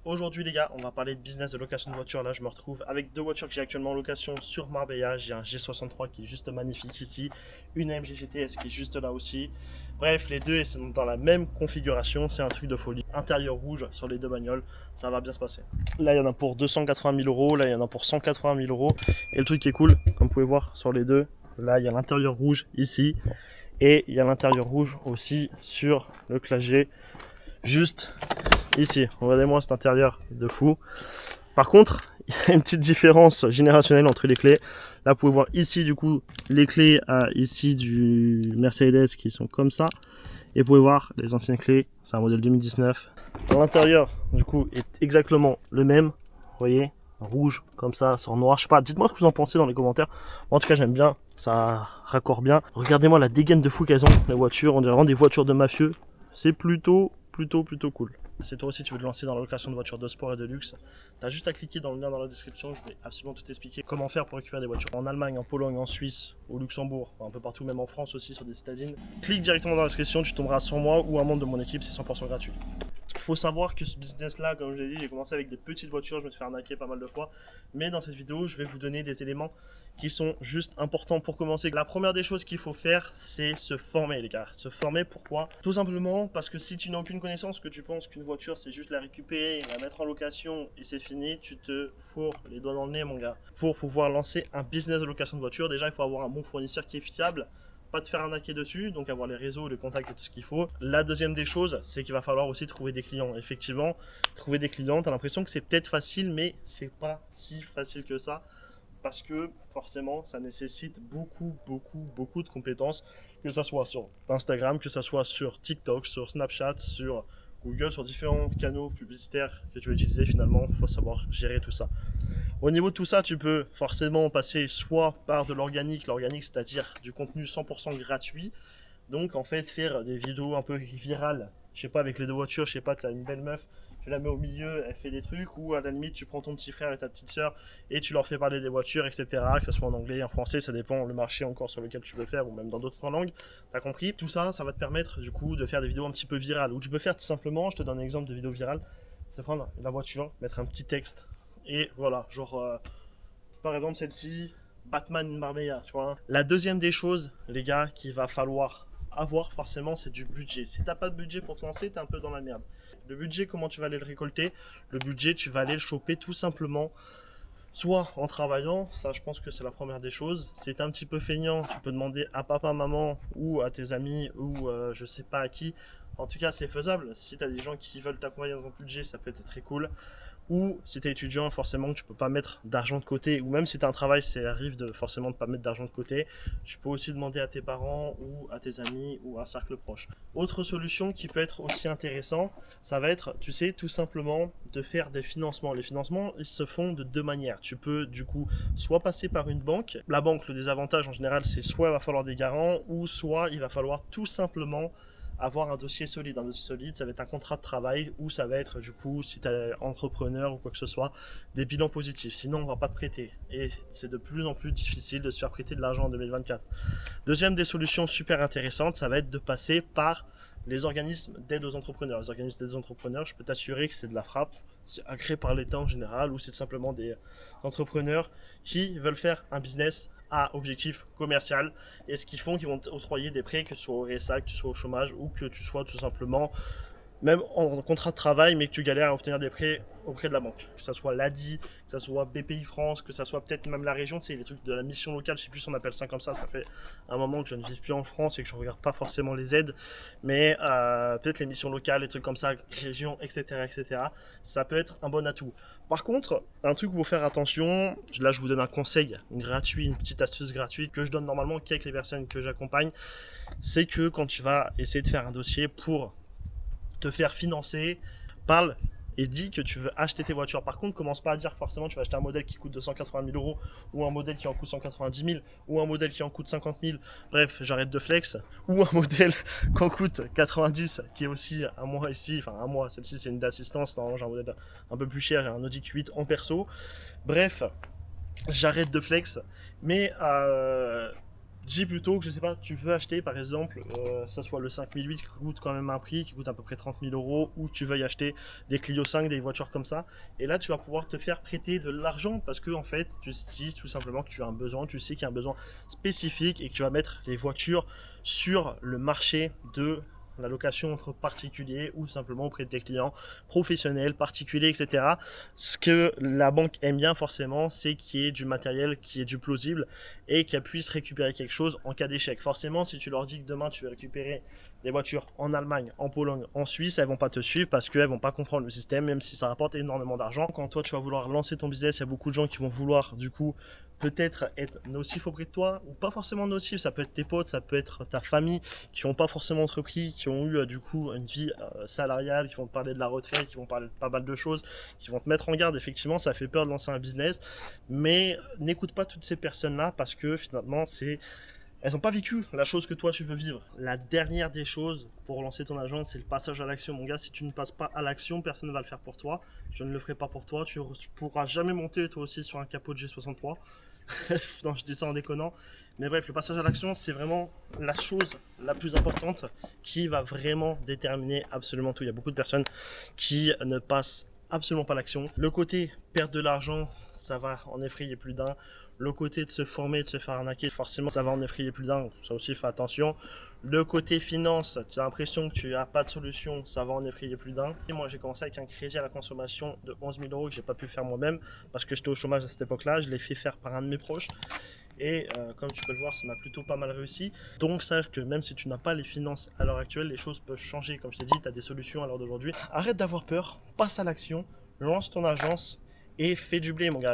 Aujourd'hui les gars, on va parler de business de location de voitures. Là je me retrouve avec deux voitures que j'ai actuellement en location sur Marbella. J'ai un G63 qui est juste magnifique ici, une AMG GTS qui est juste là aussi. Bref, les deux sont dans la même configuration, c'est un truc de folie. Intérieur rouge sur les deux bagnoles, ça va bien se passer. Là il y en a pour 280 000 euros, là il y en a pour 180 000 euros. Et le truc qui est cool, comme vous pouvez voir sur les deux, là il y a l'intérieur rouge ici. Et il y a l'intérieur rouge aussi sur le Classe G, juste ici. Regardez-moi cet intérieur de fou. Par contre, il y a une petite différence générationnelle entre les clés. Là, vous pouvez voir ici, du coup, les clés ici du Mercedes qui sont comme ça. Et vous pouvez voir les anciennes clés, c'est un modèle 2019. L'intérieur, du coup, est exactement le même. Vous voyez, rouge comme ça, sur noir. Je sais pas, dites-moi ce que vous en pensez dans les commentaires. Moi, en tout cas, j'aime bien, ça raccord bien. Regardez-moi la dégaine de fou qu'elles ont, les voitures. On dirait vraiment des voitures de mafieux. C'est plutôt cool. Si toi aussi tu veux te lancer dans la location de voitures de sport et de luxe, t'as juste à cliquer dans le lien dans la description. Je vais absolument tout expliquer comment faire pour récupérer des voitures en Allemagne, en Pologne, en Suisse, au Luxembourg, un peu partout, même en France aussi sur des citadines. Clique directement dans la description, tu tomberas sur moi ou un membre de mon équipe, c'est 100% gratuit. Il faut savoir que ce business là, comme je l'ai dit, j'ai commencé avec des petites voitures, je me suis fait arnaquer pas mal de fois. Mais dans cette vidéo, je vais vous donner des éléments qui sont juste importants pour commencer. La première des choses qu'il faut faire, c'est se former les gars. Se former, pourquoi? Tout simplement parce que si tu n'as aucune connaissance, que tu penses qu'une voiture c'est juste la récupérer, la mettre en location et c'est fini, tu te fourres les doigts dans le nez mon gars. Pour pouvoir lancer un business de location de voiture, déjà il faut avoir un bon fournisseur qui est fiable, pas te faire arnaquer dessus, donc avoir les réseaux, les contacts et tout ce qu'il faut. La deuxième des choses, c'est qu'il va falloir aussi trouver des clients. Effectivement, trouver des clients, tu as l'impression que c'est peut-être facile, mais c'est pas si facile que ça. Parce que forcément, ça nécessite beaucoup de compétences, que ce soit sur Instagram, que ce soit sur TikTok, sur Snapchat, sur Google, sur différents canaux publicitaires que tu veux utiliser. Finalement, il faut savoir gérer tout ça. Au niveau de tout ça, tu peux forcément passer soit par de l'organique, c'est-à-dire du contenu 100% gratuit. Donc en fait, faire des vidéos un peu virales, je sais pas, avec les deux voitures, je sais pas, tu as une belle meuf, tu la mets au milieu, elle fait des trucs, ou à la limite, tu prends ton petit frère et ta petite soeur et tu leur fais parler des voitures, etc. Que ce soit en anglais, en français, ça dépend le marché encore sur lequel tu veux faire, ou même dans d'autres langues. T'as compris? Tout ça, ça va te permettre du coup de faire des vidéos un petit peu virales. Ou tu peux faire tout simplement, je te donne un exemple de vidéo virale, c'est prendre la voiture, mettre un petit texte, et voilà, genre, par exemple celle-ci, Batman Marbella, tu vois. La deuxième des choses, les gars, qu'il va falloir avoir forcément, c'est du budget. Si t'as pas de budget pour te lancer, t'es un peu dans la merde. Le budget, comment tu vas aller le récolter? Le budget, tu vas aller le choper tout simplement, soit en travaillant, ça je pense que c'est la première des choses. Si t'es un petit peu feignant, tu peux demander à papa, maman, ou à tes amis, ou je sais pas à qui. En tout cas, c'est faisable. Si t'as des gens qui veulent t'accompagner dans ton budget, ça peut être très cool. Ou si tu es étudiant, forcément tu peux pas mettre d'argent de côté, ou même si tu as un travail, ça arrive de forcément de pas mettre d'argent de côté, tu peux aussi demander à tes parents ou à tes amis ou à un cercle proche. Autre solution qui peut être aussi intéressant, ça va être, tu sais, tout simplement de faire des financements. Les financements, ils se font de deux manières. Tu peux du coup soit passer par une banque. La banque, le désavantage en général, c'est soit il va falloir des garants, ou soit il va falloir tout simplement avoir un dossier solide. Un dossier solide, ça va être un contrat de travail, ou ça va être du coup, si tu es entrepreneur ou quoi que ce soit, des bilans positifs. Sinon, on va pas te prêter. Et c'est de plus en plus difficile de se faire prêter de l'argent en 2024. Deuxième des solutions super intéressantes, ça va être de passer par les organismes d'aide aux entrepreneurs. Les organismes d'aide aux entrepreneurs, je peux t'assurer que c'est de la frappe. C'est agréé par l'État en général, ou c'est simplement des entrepreneurs qui veulent faire un business à objectif commercial, et ce qu'ils font, qu'ils vont octroyer des prêts, que tu sois au RSA, que tu sois au chômage, ou que tu sois tout simplement même en contrat de travail, mais que tu galères à obtenir des prêts auprès de la banque. Que ça soit l'ADI, que ça soit BPI France, que ça soit peut-être même la région, tu sais, les trucs de la mission locale, je sais plus si on appelle ça comme ça fait un moment que je ne vis plus en France et que je ne regarde pas forcément les aides, mais peut-être les missions locales, les trucs comme ça, région, etc., ça peut être un bon atout. Par contre, un truc où il faut faire attention, là je vous donne un conseil gratuit, une petite astuce gratuite que je donne normalement qu'avec les personnes que j'accompagne, c'est que quand tu vas essayer de faire un dossier pour te faire financer, parle et dis que tu veux acheter tes voitures. Par contre, commence pas à dire forcément tu vas acheter un modèle qui coûte 280 000 euros, ou un modèle qui en coûte 190 000, ou un modèle qui en coûte 50 000. Bref, j'arrête de flex. Ou un modèle qui en coûte 90, qui est aussi un mois ici, enfin un mois. Celle-ci c'est une d'assistance. Normalement j'ai un modèle un peu plus cher, j'ai un Audi Q8 en perso. Bref, j'arrête de flex, mais dis plutôt que je sais pas, tu veux acheter par exemple, ça soit le 5008 qui coûte quand même un prix, qui coûte à peu près 30 000 euros, ou tu veuilles acheter des Clio 5, des voitures comme ça. Et là, tu vas pouvoir te faire prêter de l'argent parce que en fait, tu dis tout simplement que tu as un besoin, tu sais qu'il y a un besoin spécifique et que tu vas mettre les voitures sur le marché de la location entre particuliers ou simplement auprès de tes clients professionnels, particuliers, etc. Ce que la banque aime bien forcément, c'est qu'il y ait du matériel, qu'il y ait du plausible et qu'elle puisse récupérer quelque chose en cas d'échec. Forcément, si tu leur dis que demain tu vas récupérer des voitures en Allemagne, en Pologne, en Suisse, elles vont pas te suivre parce qu'elles vont pas comprendre le système, même si ça rapporte énormément d'argent. Quand toi tu vas vouloir lancer ton business, il y a beaucoup de gens qui vont vouloir du coup peut-être être nocifs auprès de toi, ou pas forcément nocifs, ça peut être tes potes, ça peut être ta famille, qui n'ont pas forcément entrepris, qui ont eu du coup une vie salariale, qui vont te parler de la retraite, qui vont parler de pas mal de choses, qui vont te mettre en garde. Effectivement, ça fait peur de lancer un business, mais n'écoute pas toutes ces personnes-là parce que finalement, elles n'ont pas vécu la chose que toi tu veux vivre. La dernière des choses pour lancer ton agence, c'est le passage à l'action. Mon gars, si tu ne passes pas à l'action, personne ne va le faire pour toi. Je ne le ferai pas pour toi. Tu pourras jamais monter toi aussi sur un capot de G63. Non, je dis ça en déconnant. Mais bref, le passage à l'action, c'est vraiment la chose la plus importante qui va vraiment déterminer absolument tout. Il y a beaucoup de personnes qui ne passent absolument pas l'action. Le côté perdre de l'argent, ça va en effrayer plus d'un. Le côté de se former, de se faire arnaquer, forcément, ça va en effrayer plus d'un. Ça aussi, fais attention. Le côté finance, tu as l'impression que tu n'as pas de solution, ça va en effrayer plus d'un. Et moi, j'ai commencé avec un crédit à la consommation de 11 000 euros que j'ai pas pu faire moi-même parce que j'étais au chômage à cette époque-là. Je l'ai fait faire par un de mes proches. Et comme tu peux le voir, ça m'a plutôt pas mal réussi. Donc sache que même si tu n'as pas les finances à l'heure actuelle, les choses peuvent changer. Comme je t'ai dit, tu as des solutions à l'heure d'aujourd'hui. Arrête d'avoir peur, passe à l'action, lance ton agence et fais du blé, mon gars.